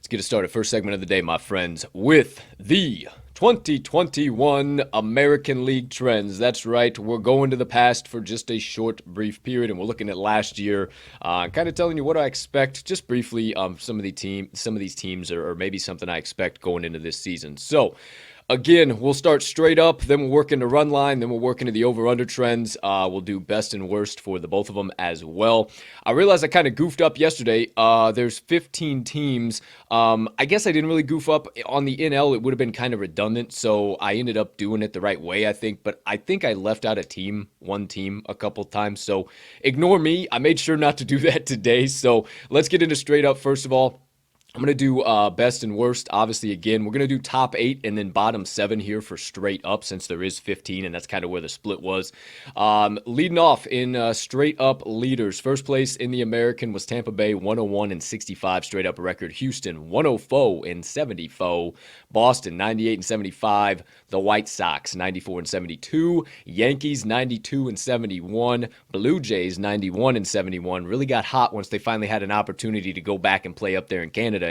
Let's get it started. First segment of the day, my friends, with the 2021 American League trends. That's right. We're going to the past for just a short, brief period, and we're looking at last year, kind of telling you what I expect, just briefly. Some of these teams, or maybe something I expect going into this season. So, again, we'll start straight up, then we'll work into run line, then we'll work into the over-under trends. We'll do best and worst for the both of them as well. I realized I kind of goofed up yesterday. There's 15 teams. I guess I didn't really goof up on the NL. It would have been kind of redundant, so I ended up doing it the right way, I think. But I think I left out one team a couple times, so ignore me. I made sure not to do that today, so let's get into straight up. First of all, I'm going to do best and worst. Obviously, again, we're going to do top 8 and then bottom 7 here for straight up, since there is 15, and that's kind of where the split was. Leading off in straight up leaders. First place in the American was Tampa Bay, 101-65 straight up record. Houston, 104-74. Boston, 98-75. The White Sox, 94-72. Yankees, 92-71. Blue Jays, 91-71. Really got hot once they finally had an opportunity to go back and play up there in Canada.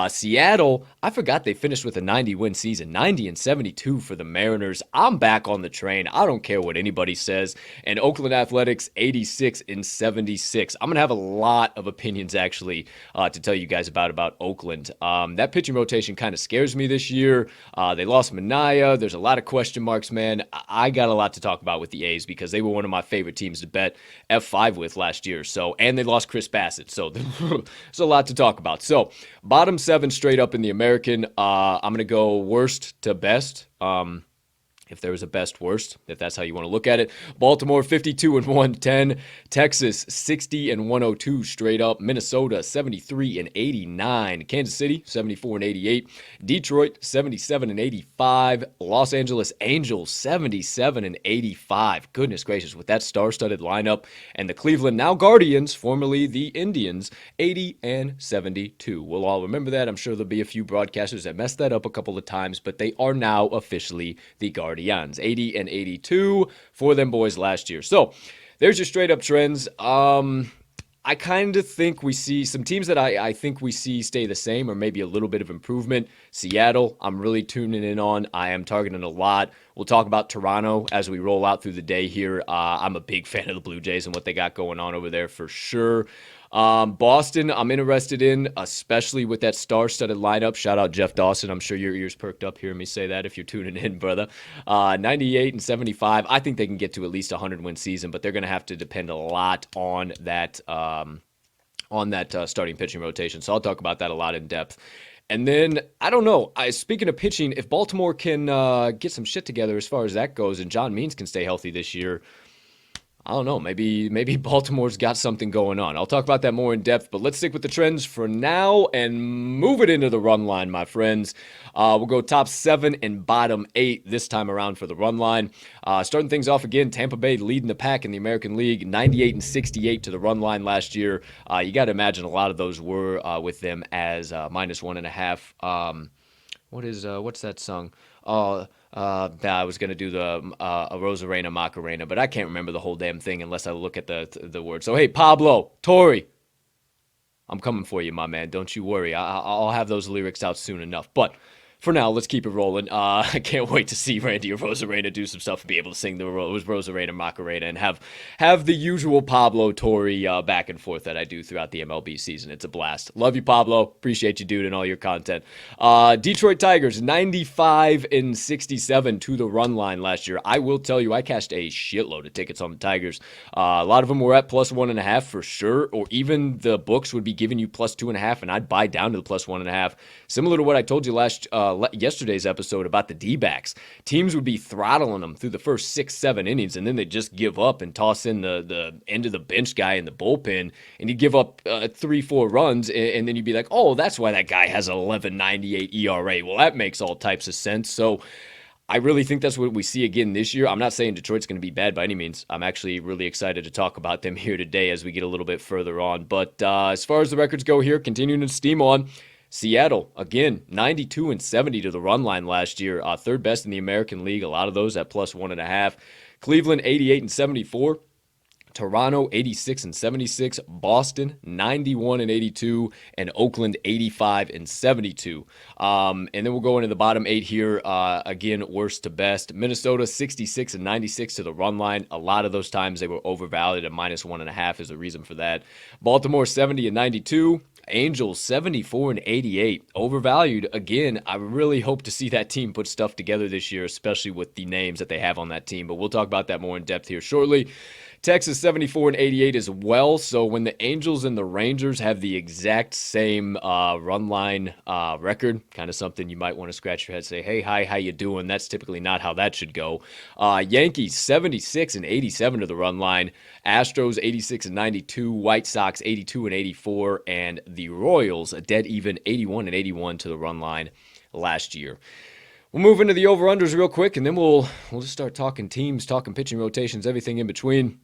Seattle, I forgot they finished with a 90-win season, 90-72 for the Mariners. I'm back on the train. I don't care what anybody says. And Oakland Athletics, 86-76. I'm going to have a lot of opinions, actually, to tell you guys about Oakland. That pitching rotation kind of scares me this year. They lost Mania. There's a lot of question marks, man. I got a lot to talk about with the A's because they were one of my favorite teams to bet F5 with last year. And they lost Chris Bassett. So there's a lot to talk about. So bottom 7 straight up in the American. I'm going to go worst to best. If there was a best worst, if that's how you want to look at it. Baltimore 52-110, Texas 60-102 straight up, Minnesota 73-89, Kansas City 74-88, Detroit 77-85, Los Angeles Angels 77-85. Goodness gracious, with that star-studded lineup, and the Cleveland now Guardians, formerly the Indians, 80-72. We'll all remember that. I'm sure there'll be a few broadcasters that messed that up a couple of times, but they are now officially the Guardians. 80-82 for them boys last year. So there's your straight up trends. I kind of think we see some teams that I think we see stay the same or maybe a little bit of improvement. Seattle, I'm really tuning in on. I am targeting a lot. We'll talk about Toronto as we roll out through the day here. I'm a big fan of the Blue Jays and what they got going on over there for sure. Boston, I'm interested in, especially with that star-studded lineup. Shout out Jeff Dawson. I'm sure your ears perked up hearing me say that if you're tuning in, brother. 98-75. I think they can get to at least a 100-win season, but they're going to have to depend a lot on that starting pitching rotation. So I'll talk about that a lot in depth. And then, I don't know, speaking of pitching, if Baltimore can get some shit together as far as that goes and John Means can stay healthy this year, I don't know, maybe Baltimore's got something going on. I'll talk about that more in depth, but let's stick with the trends for now and move it into the run line, my friends. We'll go top 7 and bottom 8 this time around for the run line. Starting things off again, Tampa Bay leading the pack in the American League, 98-68 to the run line last year. You got to imagine a lot of those were with them as -1.5. What's that song? I was going to do the Rosarena Macarena, but I can't remember the whole damn thing unless I look at the words. So, hey, Pablo, Tori, I'm coming for you, my man. Don't you worry. I'll have those lyrics out soon enough. But for now, let's keep it rolling. I can't wait to see Randy or Rosarena do some stuff and be able to sing the Rosarena Macarena and have the usual Pablo Tori back and forth that I do throughout the MLB season. It's a blast. Love you, Pablo. Appreciate you, dude, and all your content. Detroit Tigers, 95-67 to the run line last year. I will tell you, I cashed a shitload of tickets on the Tigers. A lot of them were at +1.5 for sure, or even the books would be giving you +2.5, and I'd buy down to the +1.5. Similar to what I told you yesterday's episode about the D-backs. Teams would be throttling them through the first 6-7 innings, and then they'd just give up and toss in the end of the bench guy in the bullpen, and you'd give up 3-4 runs, and then you'd be like, oh, that's why that guy has an 11.98 ERA. Well, that makes all types of sense. So I really think that's what we see again this year. I'm not saying Detroit's going to be bad by any means. I'm actually really excited to talk about them here today as we get a little bit further on. But as far as the records go here, continuing to steam on, Seattle, again, 92-70 to the run line last year. Third best in the American League. A lot of those at +1.5. Cleveland, 88-74. Toronto 86 and 76, Boston 91 and 82, and Oakland 85 and 72. And then we'll go into the bottom 8 here. Again, worst to best. Minnesota 66 and 96 to the run line. A lot of those times they were overvalued at -1.5 is the reason for that. Baltimore 70 and 92. Angels 74 and 88, overvalued again. I really hope to see that team put stuff together this year, especially with the names that they have on that team, but we'll talk about that more in depth here shortly. Texas 74 and 88 as well. So when the Angels and the Rangers have the exact same run line record, kind of something you might want to scratch your head, say, hey, hi, how you doing? That's typically not how that should go. Yankees 76 and 87 to the run line. Astros 86 and 92. White Sox 82 and 84. And the Royals a dead even 81 and 81 to the run line last year. We'll move into the over-unders real quick, and then we'll just start talking teams, talking pitching rotations, everything in between.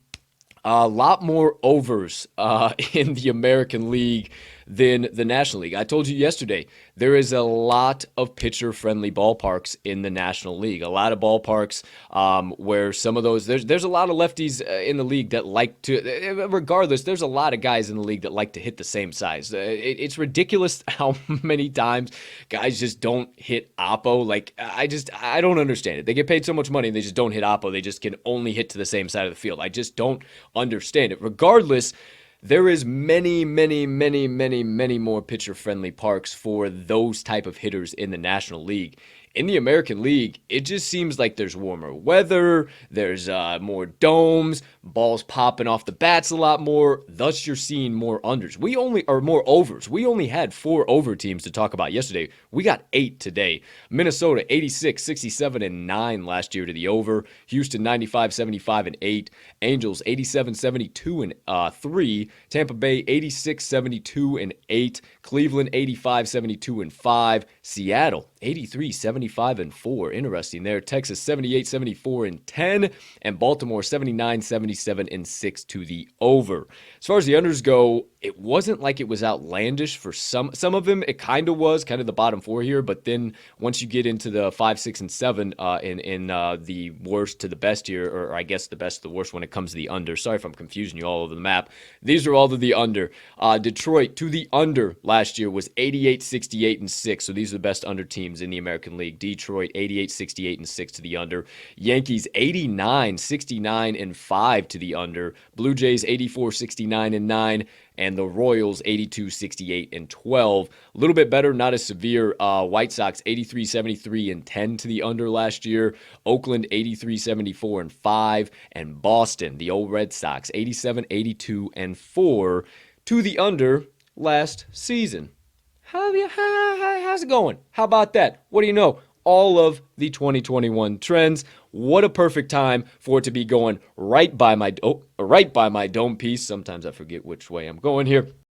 A lot more overs in the American League than the National League. I told you yesterday, there is a lot of pitcher-friendly ballparks in the National League. A lot of ballparks where some of those, there's a lot of lefties in the league that like to, regardless, there's a lot of guys in the league that like to hit the same size. It's ridiculous how many times guys just don't hit oppo. Like, I don't understand it. They get paid so much money and they just don't hit oppo. They just can only hit to the same side of the field. I just don't understand it. Regardless, there is many more pitcher-friendly parks for those type of hitters in the National League. In the American League, it just seems like there's warmer weather, there's more domes, balls popping off the bats a lot more, thus you're seeing more unders. More overs. We only had 4 over teams to talk about yesterday. We got 8 today. Minnesota 86, 67, and 9 last year to the over. Houston 95, 75, and 8. Angels 87, 72, and 3. Tampa Bay 86, 72, and 8. Cleveland 85, 72, and 5. Seattle 83, 75, and 4. Interesting there. Texas 78, 74, and 10. And Baltimore 79, 77, and 6 to the over. As far as the unders go, it wasn't like it was outlandish for some of them. It kind of was, kind of the bottom 4 here. But then once you get into the 5, 6, and 7 in the worst to the best here, or I guess the best to the worst when it comes to the under. Sorry if I'm confusing you all over the map. These are all to the under. Detroit to the under last year was 88, 68, and 6. So these are the best under teams in the American League. Detroit 88, 68, and 6 to the under. Yankees 89, 69, and 5 to the under. Blue Jays 84, 69, and 9. And the Royals 82, 68, and 12. A little bit better, not as severe. White Sox 83, 73, and 10 to the under last year. Oakland 83, 74, and 5. And Boston, the old Red Sox, 87, 82, and 4 to the under last season. How's it going? How about that? What do you know? All of the 2021 trends. What a perfect time for it to be going right by my dome piece. Sometimes I forget which way I'm going here.